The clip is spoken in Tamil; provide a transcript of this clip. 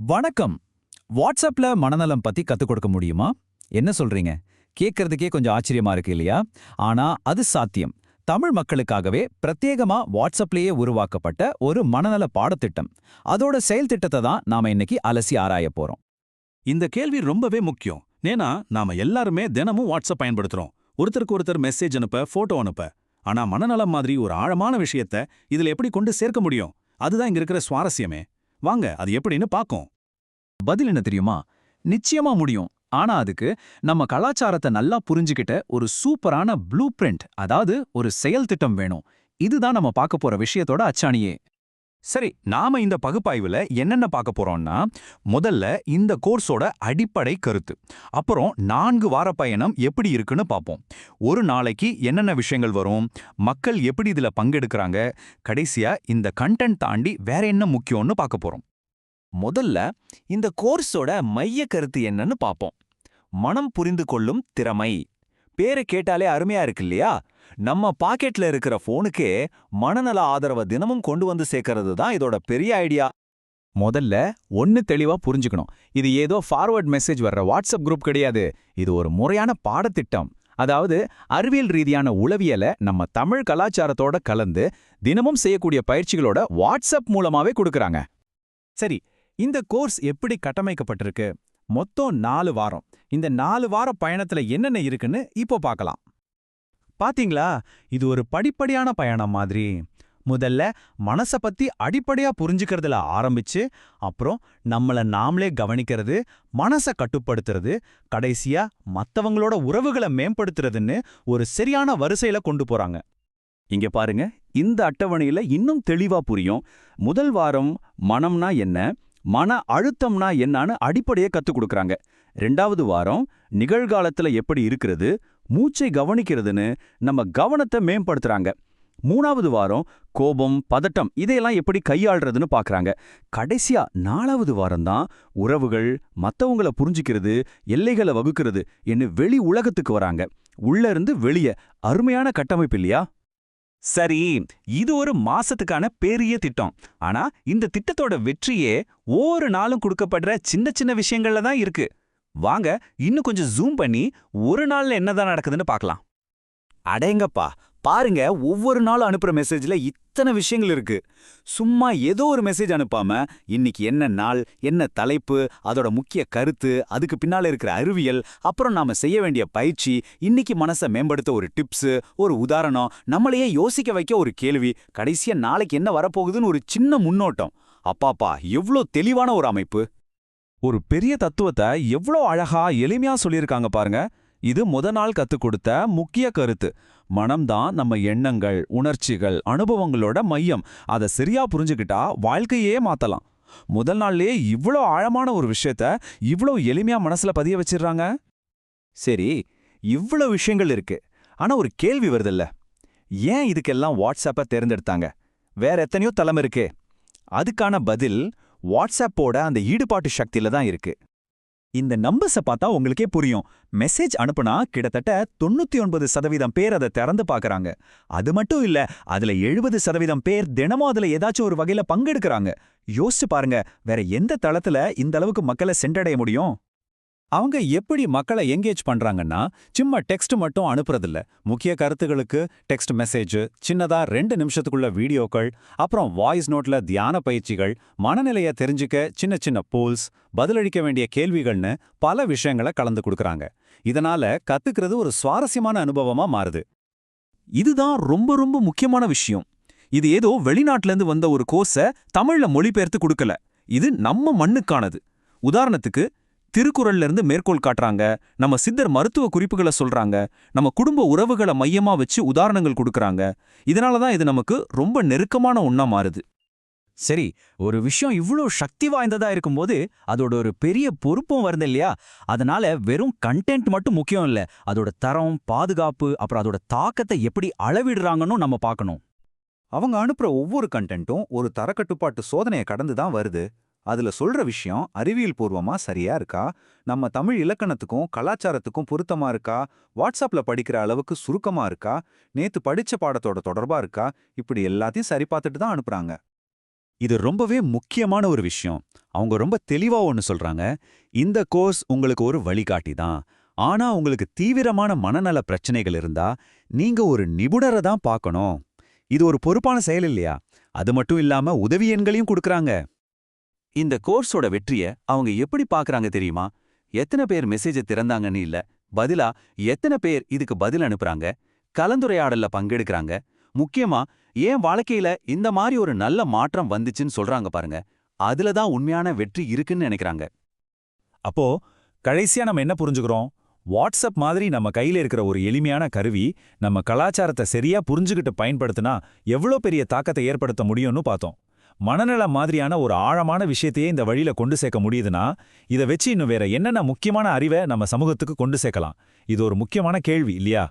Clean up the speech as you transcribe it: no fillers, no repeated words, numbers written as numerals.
வணக்கம். வாட்ஸ்அப்ல மனநலம் பத்தி கத்துக் கொடுக்க முடியுமா? என்ன சொல்றீங்க? கேட்கறதுக்கே கொஞ்சம் ஆச்சரியமா இருக்கு இல்லையா? ஆனா அது சாத்தியம். தமிழ் மக்களுக்காகவே பிரத்யேகமா வாட்ஸ்அப்லயே உருவாக்கப்பட்ட ஒரு மனநல பாடத்திட்டம். அதோட செயல் திட்டத்தை தான் நாம இன்னைக்கு அலசி ஆராய போறோம். இந்த கேள்வி ரொம்பவே முக்கியம். ஏன்னா நாம எல்லாருமே தினமும் வாட்ஸ்அப் பயன்படுத்துறோம். ஒருத்தருக்கு ஒருத்தர் மெசேஜ் அனுப்ப, போட்டோ அனுப்ப. ஆனா மனநலம் மாதிரி ஒரு ஆழமான விஷயத்த இதுல எப்படி கொண்டு சேர்க்க முடியும்? அதுதான் இங்க இருக்கிற சுவாரஸ்யமே. வாங்க அது எப்படின்னு பாப்போம். பதில் என்ன தெரியுமா? நிச்சயமா முடியும். ஆனா அதுக்கு நம்ம கலாச்சாரத்தை நல்லா புரிஞ்சுக்கிட்ட ஒரு சூப்பரான ப்ளூ பிரிண்ட், அதாவது ஒரு செயல் திட்டம் வேணும். இதுதான் நம்ம பார்க்க போற விஷயத்தோட அச்சாணியே. சரி, நாம இந்த பகுப்பாய்வுல என்னென்ன பார்க்க போறோம்னா, முதல்ல இந்த கோர்ஸோட அடிப்படை கருத்து. அப்புறம் 4 வார பயணம் எப்படி இருக்குன்னு பார்ப்போம். ஒரு நாளைக்கு என்னென்ன விஷயங்கள் வரும், மக்கள் எப்படி இதுல பங்கெடுக்கறாங்க, கடைசியா இந்த கண்டென்ட் தாண்டி வேற என்ன முக்கியம்னு பார்க்க போறோம். முதல்ல இந்த கோர்ஸோட மைய கருத்து என்னன்னு பாப்போம். மனம் புரிந்து கொள்ளும் திறமை. பேரை கேட்டாலே அருமையா இருக்கு இல்லையா? நம்ம பாக்கெட்ல இருக்கிற போனுக்கே மனநல ஆதரவை தினமும் கொண்டு வந்து சேர்க்கறது தான் இதோட பெரிய ஐடியா. முதல்ல ஒன்னு தெளிவா புரிஞ்சுக்கணும். இது ஏதோ ஃபார்வர்ட் மெசேஜ் வர்ற வாட்ஸ்அப் குரூப் கிடையாது. இது ஒரு முறையான பாடத்திட்டம். அதாவது அறிவியல் ரீதியான உளவியல நம்ம தமிழ் கலாச்சாரத்தோட கலந்து தினமும் செய்யக்கூடிய பயிற்சிகளோட வாட்ஸ்அப் மூலமாவே கொடுக்கறாங்க. சரி, இந்த கோர்ஸ் எப்படி கட்டமைக்கப்பட்டிருக்கு? மொத்தம் 4 வாரம். இந்த 4 வார பயணத்துல என்னென்ன இருக்குன்னு இப்போ பார்க்கலாம். பாத்தீங்களா, இது ஒரு படிப்படியான பயணம் மாதிரி. முதல்ல மனச பத்தி அடிப்படையா புரிஞ்சுக்கிறதுல ஆரம்பிச்சு, அப்புறம் நம்மள நாமளே கவனிக்கிறது, மனச கட்டுப்படுத்துறது, கடைசியா மத்தவங்களோட உறவுகளை மேம்படுத்துறதுன்னு ஒரு சரியான வரிசையில கொண்டு போறாங்க. இங்க பாருங்க, இந்த அட்டவணையில இன்னும் தெளிவா புரியும். முதல் வாரம் மனம்னா என்ன, மன அழுத்தம்னா என்னன்னு அடிப்படையை கத்துக் கொடுக்கறாங்க. 2வது வாரம் நிகழ்காலத்துல எப்படி இருக்கிறது, மூச்சை கவனிக்கிறதுன்னு நம்ம கவனத்தை மேம்படுத்துறாங்க. 3வது வாரம் கோபம், பதட்டம் இதையெல்லாம் எப்படி கையாள்றதுன்னு பார்க்கறாங்க. கடைசியா 4வது வாரம் தான் உறவுகள், மத்தவங்கள புரிஞ்சுக்கிறது, எல்லைகளை வகுக்கிறது என்று வெளி உலகத்துக்கு வராங்க. உள்ள இருந்து வெளியே. அருமையான கட்டமைப்பு இல்லையா? சரி, இது ஒரு மாசத்துக்கான பெரிய திட்டம். ஆனா இந்த திட்டத்தோட வெற்றியே ஒவ்வொரு நாளும் கொடுக்கப்படுற சின்ன சின்ன விஷயங்கள்ல தான் இருக்கு. வாங்க இன்னும் கொஞ்சம் ஜூம் பண்ணி ஒரு நாள்ல என்னதான் நடக்குதுன்னு பார்க்கலாம். அடேங்கப்பா, பாருங்க, ஒவ்வொரு நாளும் அனுப்புற மெசேஜ்ல இத்தனை விஷயங்கள் இருக்கு. சும்மா ஏதோ ஒரு மெசேஜ் அனுப்பாம இன்னைக்கு என்ன நாள், என்ன தலைப்பு, அதோட முக்கிய கருத்து, அதுக்கு பின்னால இருக்கிற அறிவியல், அப்புறம் நாம செய்ய வேண்டிய பயிற்சி, இன்னைக்கு மனசை மேம்படுத்த ஒரு டிப்ஸ், ஒரு உதாரணம், நம்மளையே யோசிக்க வைக்க ஒரு கேள்வி, கடைசியா நாளைக்கு என்ன வரப்போகுதுன்னு ஒரு சின்ன முன்னோட்டம். அப்பாப்பா, எவ்ளோ தெளிவான ஒரு அமைப்பு! ஒரு பெரிய தத்துவத்தை எவ்வளோ அழகா எளிமையா சொல்லியிருக்காங்க பாருங்க. இது நாள் கத்துக் கொடுத்த முக்கிய கருத்து. மனம்தான் நம்ம எண்ணங்கள், உணர்ச்சிகள், அனுபவங்களோட மையம். அதை சரியா புரிஞ்சுக்கிட்டா வாழ்க்கையே மாத்தலாம். முதல் நாள்லயே இவ்ளோ ஆழமான ஒரு விஷயத்த இவ்ளோ எளிமையா மனசுல பதிய வச்சிடுறாங்க. சரி, இவ்ளோ விஷயங்கள் இருக்கு. ஆனா ஒரு கேள்வி வருதுல்ல, ஏன் இதுக்கெல்லாம் வாட்ஸ்அப்பை தேர்ந்தெடுத்தாங்க? வேற எத்தனையோ தளம் இருக்கே. அதுக்கான பதில் வாட்ஸ்அப்போட அந்த ஈடுபாட்டு சக்தியில தான் இருக்கு. இந்த நம்பர்ஸை பார்த்தா உங்களுக்கே புரியும். மெசேஜ் அனுப்புனா கிட்டத்தட்ட 99% பேர் அதை திறந்து பார்க்கறாங்க. அது மட்டும் இல்ல, அதுல 70% பேர் தினமும் அதுல ஏதாச்சும் ஒரு வகையில பங்கெடுக்கறாங்க. யோசிச்சு பாருங்க, வேற எந்த தளத்துல இந்த அளவுக்கு மக்களை சென்றடைய முடியும்? அவங்க எப்படி மக்களை எங்கேஜ் பண்றாங்கன்னா, சும்மா டெக்ஸ்ட் மட்டும் அனுப்புறதில்ல. முக்கிய கருத்துகளுக்கு டெக்ஸ்ட் மெசேஜ், சின்னதா 2 நிமிஷத்துக்குள்ள வீடியோக்கள், அப்புறம் வாய்ஸ் நோட்ல தியான பயிற்சிகள், மனநிலையை தெரிஞ்சுக்க சின்ன சின்ன போல்ஸ், பதிலளிக்க வேண்டிய கேள்விகள்னு பல விஷயங்களை கலந்து கொடுக்கறாங்க. இதனால கத்துக்கிறது ஒரு சுவாரஸ்யமான அனுபவமா மாறுது. இதுதான் ரொம்ப ரொம்ப முக்கியமான விஷயம். இது ஏதோ வெளிநாட்டுல இருந்து வந்த ஒரு கோர்ஸை தமிழ்ல மொழிபெயர்த்து கொடுக்கல. இது நம்ம மண்ணுக்கானது. உதாரணத்துக்கு, திருக்குறள்ல இருந்து மேற்கோள் காட்டுறாங்க, நம்ம சித்தர் மருத்துவ குறிப்புகளை சொல்றாங்க, நம்ம குடும்ப உறவுகளை மையமா வச்சு உதாரணங்கள் கொடுக்கறாங்க. இதனாலதான் இது நமக்கு ரொம்ப நெருக்கமான ஒண்ணா மாறுது. சரி, ஒரு விஷயம் இவ்ளோ சக்தி வாய்ந்ததா இருக்கும்போது அதோட ஒரு பெரிய பொறுப்பும் வருது இல்லையா? அதனால வெறும் கண்டென்ட் மட்டும் முக்கியம் இல்ல, அதோட தரம், பாதுகாப்பு, அப்புறம் அதோட தாக்கத்தை எப்படி அளவிடுறாங்கன்னு நம்ம பார்க்கணும். அவங்க அனுப்புற ஒவ்வொரு கண்டென்ட்டும் ஒரு தரக்கட்டுப்பாட்டு சோதனையை கடந்து தான் வருது. அதுல சொல்ற விஷயம் அறிவியல் பூர்வமா சரியா இருக்கா, நம்ம தமிழ் இலக்கணத்துக்கும் கலாச்சாரத்துக்கும் பொருத்தமா இருக்கா, வாட்ஸ்அப்ல படிக்கிற அளவுக்கு சுருக்கமா இருக்கா, நேத்து படிச்ச பாடத்தோட தொடர்பா இருக்கா, இப்படி எல்லாத்தையும் சரி பார்த்துட்டு தான் அனுப்புறாங்க. இது ரொம்பவே முக்கியமான ஒரு விஷயம். அவங்க ரொம்ப தெளிவா ஒன்னு சொல்றாங்க. இந்த கோர்ஸ் உங்களுக்கு ஒரு வழிகாட்டி தான். ஆனா உங்களுக்கு தீவிரமான மனநல பிரச்சனைகள் இருந்தா நீங்க ஒரு நிபுணரை தான் பார்க்கணும். இது ஒரு பொறுப்பான செயல் இல்லையா? அது மட்டும் இல்லாம உதவி எண்களையும் கொடுக்கறாங்க. இந்த கோர்ஸோட வெற்றிய அவங்க எப்படி பார்க்கறாங்க தெரியுமா? எத்தனை பேர் மெசேஜை திறந்தாங்கன்னு இல்ல, பதிலா எத்தனை பேர் இதுக்கு பதில் அனுப்புறாங்க, கலந்துரையாடல்ல பங்கெடுக்கறாங்க, முக்கியமா ஏன் வாழ்க்கையில இந்த மாதிரி ஒரு நல்ல மாற்றம் வந்துச்சுன்னு சொல்றாங்க பாருங்க. அதுல தான் உண்மையான வெற்றி இருக்குன்னு நினைக்கறாங்க. அப்போ கடைசியா நம்ம என்ன புரிஞ்சுக்கிறோம்? வாட்ஸ்அப் மாதிரி நம்ம கையில இருக்கிற ஒரு எளிமையான கருவி நம்ம கலாச்சாரத்தை சரியா புரிஞ்சுகிட்டு பயன்படுத்தினா எவ்வளோ பெரிய தாக்கத்தை ஏற்படுத்த முடியும்னு பார்த்தோம். மனநலம் மாதிரியான ஒரு ஆழமான விஷயத்தையே இந்த வழியில கொண்டு சேர்க்க முடியுதுன்னா இதை வச்சு இன்னும் வேற என்னென்ன முக்கியமான அறிவை நம்ம சமூகத்துக்கு கொண்டு சேர்க்கலாம்? இது ஒரு முக்கியமான கேள்வி இல்லையா?